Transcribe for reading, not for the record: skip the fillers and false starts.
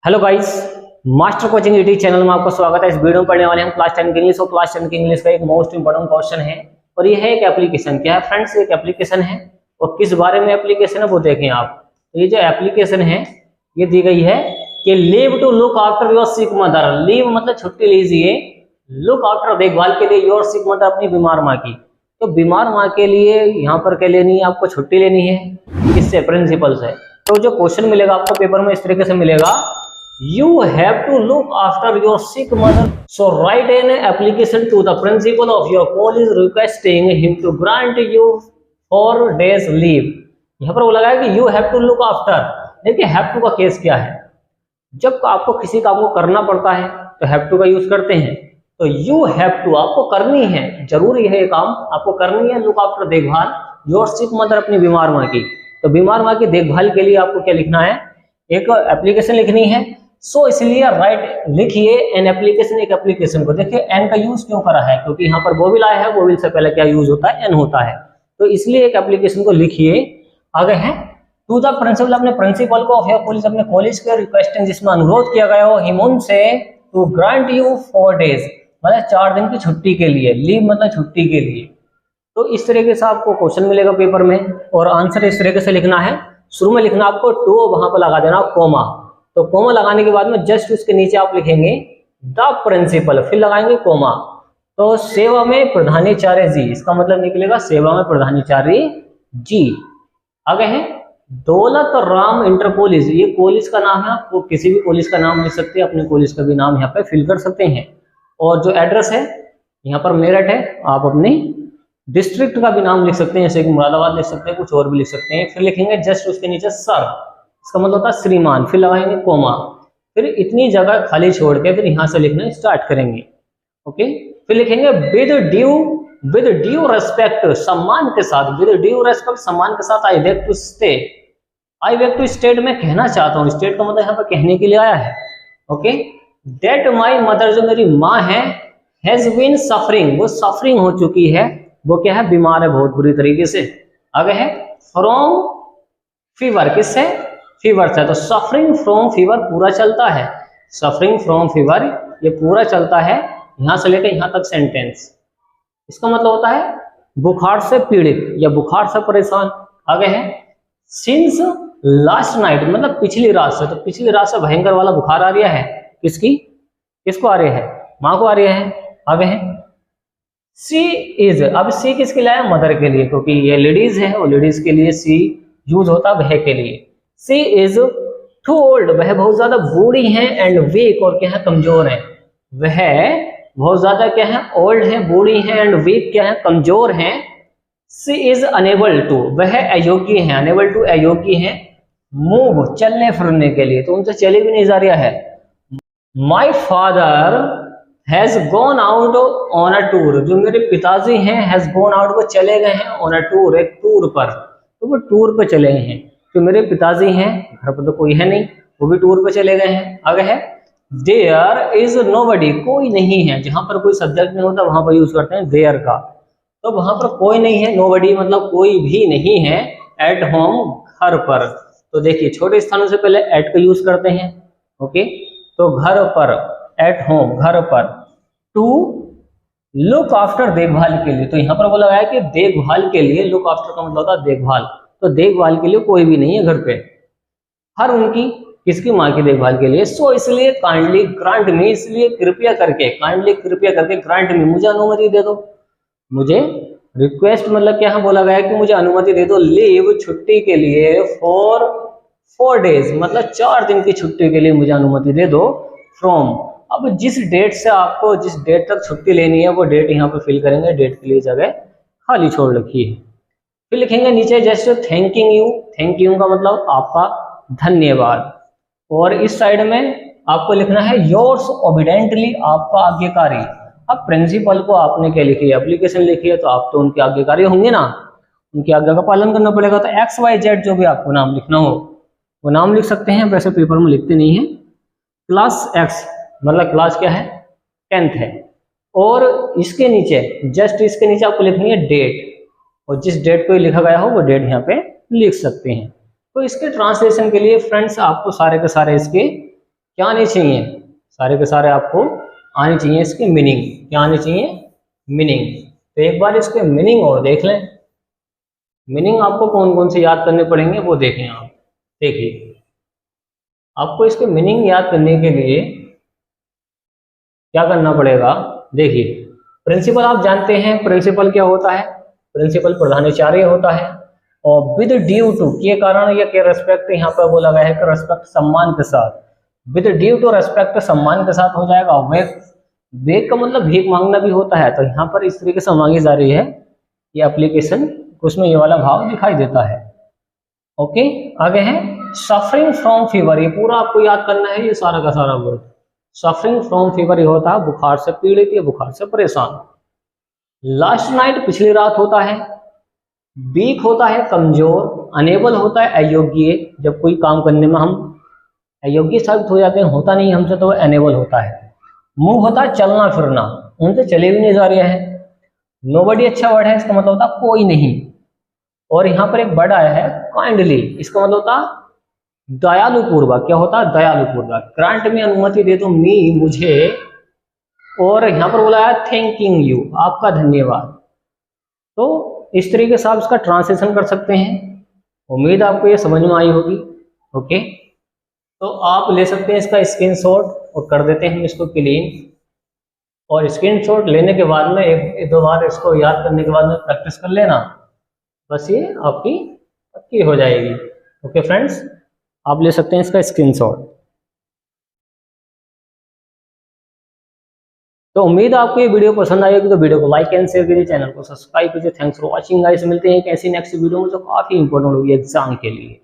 Hello guys, master coaching YouTube channel में आपका स्वागत है। इस वीडियो में पढ़ने वाले हम क्लास 10 की इंग्लिश और क्लास 10 की इंग्लिश का एक मोस्ट इंपोर्टेंट क्वेश्चन है और ये है एक एप्लीकेशन। क्या है फ्रेंड्स? एक एप्लीकेशन है और किस बारे में एप्लीकेशन है वो देखें आप। तो ये जो एप्लीकेशन है ये दी गई है कि leave to look after your sick mother. Leave मतलब छुट्टी लीजिए, लुक आफ्टर देखभाल के लिए योर सिक मदर अपनी बीमार माँ की। तो बीमार माँ के लिए यहाँ पर क्या लेनी है? आपको छुट्टी लेनी है। किससे? प्रिंसिपल से। तो जो क्वेश्चन मिलेगा आपको पेपर में इस तरीके से मिलेगा, you have to look after your sick mother, so write an application to the principal of your college requesting him to grant you 4 days leave। यहाँ पर वो लगा है कि you have to look after। देखिए have to का case क्या है? जब आपको किसी काम को करना पड़ता है तो have to का यूज करते हैं। तो you have to आपको करनी है, जरूरी है ये काम आपको करनी है। look after देखभाल your sick mother अपनी बीमार माँ की। तो बीमार माँ की देखभाल के लिए आपको क्या लिखना है? एक एप्लीकेशन लिखनी है। सो इसलिए राइट लिखिए एन एप्लीकेशन, एक एप्लीकेशन को। देखिए एन का यूज क्यों करा है? क्योंकि यहाँ पर वोविल आया है, वोविल से पहले क्या यूज होता है? एन होता है। तो इसलिए एक एप्लीकेशन को लिखिए। आगे है टू द प्रिंसिपल, अपने प्रिंसिपल को ऑफ योर कॉलेज, अपने कॉलेज के रिक्वेस्टिंग जिसमें अनुरोध किया गया हो हिम उनसे टू ग्रांट यू 4 days मतलब 4 दिन की छुट्टी के लिए। लीव मतलब छुट्टी के लिए। तो इस तरीके से आपको क्वेश्चन मिलेगा पेपर में और आंसर इस तरीके से लिखना है। शुरू में लिखना आपको टू, वहां पर लगा देना कोमा। तो कोमा लगाने के बाद में जस्ट उसके नीचे आप लिखेंगे द प्रिंसिपल, फिर लगाएंगे कोमा। तो सेवा में प्रधानाचार्य जी, इसका मतलब निकलेगा सेवा में प्रधानाचार्य जी। आगे है दौलत राम इंटर कॉलेज, ये कॉलेज का नाम है। आपको किसी भी कॉलेज का नाम लिख सकते हैं, अपने कॉलेज का भी नाम यहाँ पे फिल कर सकते हैं। और जो एड्रेस है यहाँ पर मेरठ है, आप अपने डिस्ट्रिक्ट का भी नाम लिख सकते हैं, जैसे कि मुरादाबाद लिख सकते हैं, कुछ और भी लिख सकते हैं। फिर लिखेंगे जस्ट उसके नीचे सर, इसका मतलब होता है श्रीमान, फिर लगाएंगे कोमा। फिर इतनी जगह खाली छोड़ के फिर यहाँ से लिखना स्टार्ट करेंगे। ओके, फिर लिखेंगे विद ड्यू रेस्पेक्ट, सम्मान के साथ। विद ड्यू रेस्पेक्ट, सम्मान के साथ। I beg to stay, I beg to state में कहना चाहता हूँ। स्टेट का मतलब यहाँ पर कहने के लिए आया है। ओके, दैट माई मदर, जो मेरी माँ है, हैज बीन सफरिंग, वो सफरिंग हो चुकी है, वो क्या है? बीमार है बहुत बुरी तरीके से। आगे है फ्रॉम फीवर, किससे? फीवर से। तो सफरिंग फ्रॉम फीवर पूरा चलता है, सफरिंग फ्रॉम फीवर ये पूरा चलता है यहां से लेकर यहां तक सेंटेंस। इसका मतलब होता है बुखार से पीड़ित या बुखार से परेशान। आगे है सिंस लास्ट नाइट, मतलब पिछली रात से। तो पिछली रात से भयंकर वाला बुखार आ रहा है। किसकी? किसको आ रहा है? माँ को आ रहा है। आगे है सी इज, अब सी किसके लिए आया? मदर के लिए, क्योंकि ये लेडीज है और लेडीज के लिए सी यूज होता है वह के लिए। सी इज टू ओल्ड, वह बहुत ज्यादा बूढ़ी है, एंड वीक, और क्या है? कमजोर है। वह बहुत ज्यादा क्या है? ओल्ड है, बूढ़ी है, एंड वीक क्या है? कमजोर है। सी इज अनेबल टू, वह अयोग्य है, अनेबल टू अयोग्य है, मूव चलने फिरने के लिए, तो उनसे चले भी नहीं जा रहा है। My father has gone out on a tour, जो मेरे पिताजी हैं हैज गॉन आउट, वो चले गए हैं ऑन अ टूर, एक टूर पर। तो वो टूर पर चले गए हैं। जो मेरे पिताजी हैं, घर पर तो कोई है नहीं, वो भी टूर पर चले गए हैं। आगे है देयर इज नोबडी, कोई नहीं है। जहां पर कोई सब्जेक्ट नहीं होता वहां पर यूज करते हैं देयर का। तो वहां पर कोई नहीं है, नोबडी मतलब कोई भी नहीं है। एट होम, घर पर। तो देखिए छोटे स्थानों से पहले एट का यूज करते हैं। ओके, तो घर पर, एट होम, घर पर। टू लुक आफ्टर, देखभाल के लिए। तो यहाँ पर बोला गया है कि देखभाल के लिए, लुक आफ्टर का मतलब होता है देखभाल। तो देखभाल के लिए कोई भी नहीं है घर पे। हर उनकी, किसकी? माँ की देखभाल के लिए। सो इसलिए काइंडली ग्रांट मी, इसलिए कृपया करके, काइंडली कृपया करके, ग्रांट मी मुझे अनुमति दे दो। मुझे रिक्वेस्ट मतलब क्या है? बोला गया है कि मुझे अनुमति दे दो लीव, छुट्टी के लिए, फॉर 4 days मतलब 4 दिन की छुट्टी के लिए मुझे अनुमति दे दो। फ्रॉम, अब जिस डेट से आपको, जिस डेट तक छुट्टी लेनी है वो डेट यहाँ पे फिल करेंगे। डेट के लिए जगह खाली छोड़ रखी है। फिर लिखेंगे नीचे just thanking you, thank you का मतलब आपका धन्यवाद। और इस साइड में आपको लिखना है योर्स ओबीडेंटली, आपका आज्ञाकारी। अब प्रिंसिपल को आपने क्या लिखी है? एप्लीकेशन लिखी है, तो आप तो उनके आज्ञाकारी होंगे ना, उनकी आज्ञा का पालन करना पड़ेगा। तो एक्स वाई जेड जो भी आपको नाम लिखना हो वो नाम लिख सकते हैं, वैसे पेपर में लिखते नहीं है। क्लास एक्स मतलब क्लास क्या है? 10th है। और इसके नीचे, जस्ट इसके नीचे आपको लिखनी है डेट, और जिस डेट को लिखा गया हो वो डेट यहाँ पे लिख सकते हैं। तो इसके ट्रांसलेशन के लिए फ्रेंड्स आपको सारे के सारे इसके क्या आनी चाहिए, सारे के सारे आपको आनी चाहिए इसकी मीनिंग। क्या आनी चाहिए, मीनिंग। तो एक बार इसके मीनिंग और देख लें। मीनिंग आपको कौन कौन से याद करने पड़ेंगे वो देखें आप। देखिए, आपको इसके मीनिंग याद करने के लिए क्या करना पड़ेगा। देखिए, प्रिंसिपल आप जानते हैं, प्रिंसिपल क्या होता है, प्रिंसिपल प्रधानाचार्य होता है। और विद ड्यू टू के कारण या के रेस्पेक्ट यहाँ पर बोला गया है कि रेस्पेक्ट सम्मान के साथ, विद ड्यू टू रेस्पेक्ट सम्मान के साथ हो जाएगा। वेक, वेक का मतलब भीख मांगना भी होता है, तो यहाँ पर इस तरीके से मांगी जा रही है ये एप्लीकेशन, उसमें ये वाला भाव दिखाई देता है। ओके, आगे है सफरिंग फ्रॉम फीवर, ये पूरा आपको याद करना है, ये सारा का सारा वर्ड। सफरिंग फ्रॉम फीवर ये होता है बुखार से पीड़ित या बुखार से परेशान। लास्ट नाइट पिछली रात होता है। वीक होता है कमजोर। अनेबल होता है अयोग्य, जब कोई काम करने में हम अयोग्य साबित हो जाते हैं, होता नहीं हमसे, तो अनेबल होता है। मूव होता है चलना फिरना, उनसे चले भी नहीं जा रहे हैं। नोबडी अच्छा वर्ड है, इसका मतलब होता है कोई नहीं। और यहाँ पर एक वर्ड आया है काइंडली, इसका मतलब होता है दयालु पूर्वक। क्या होता है, दयालु पूर्वक। ग्रांट में अनुमति दे दो मी, मुझे। और यहाँ पर बोला है थैंकिंग यू, आपका धन्यवाद। तो इस तरीके से आप इसका ट्रांसलेशन कर सकते हैं। उम्मीद आपको ये समझ में आई होगी। ओके, तो आप ले सकते हैं इसका स्क्रीनशॉट और कर देते हैं हम इसको क्लीन। और स्क्रीनशॉट लेने के बाद में एक दो बार इसको याद करने के बाद में प्रैक्टिस कर लेना, बस ये आपकी पक्की हो जाएगी। ओके फ्रेंड्स, आप ले सकते हैं इसका स्क्रीनशॉट। तो उम्मीद है आपको ये वीडियो पसंद आएगी, तो वीडियो को लाइक एंड शेयर कीजिए, चैनल को सब्सक्राइब कीजिए। थैंक्स फॉर वॉचिंग गाइस, मिलते हैं एक ऐसी नेक्स्ट वीडियो में जो काफी इंपॉर्टेंट होगी एग्जाम के लिए।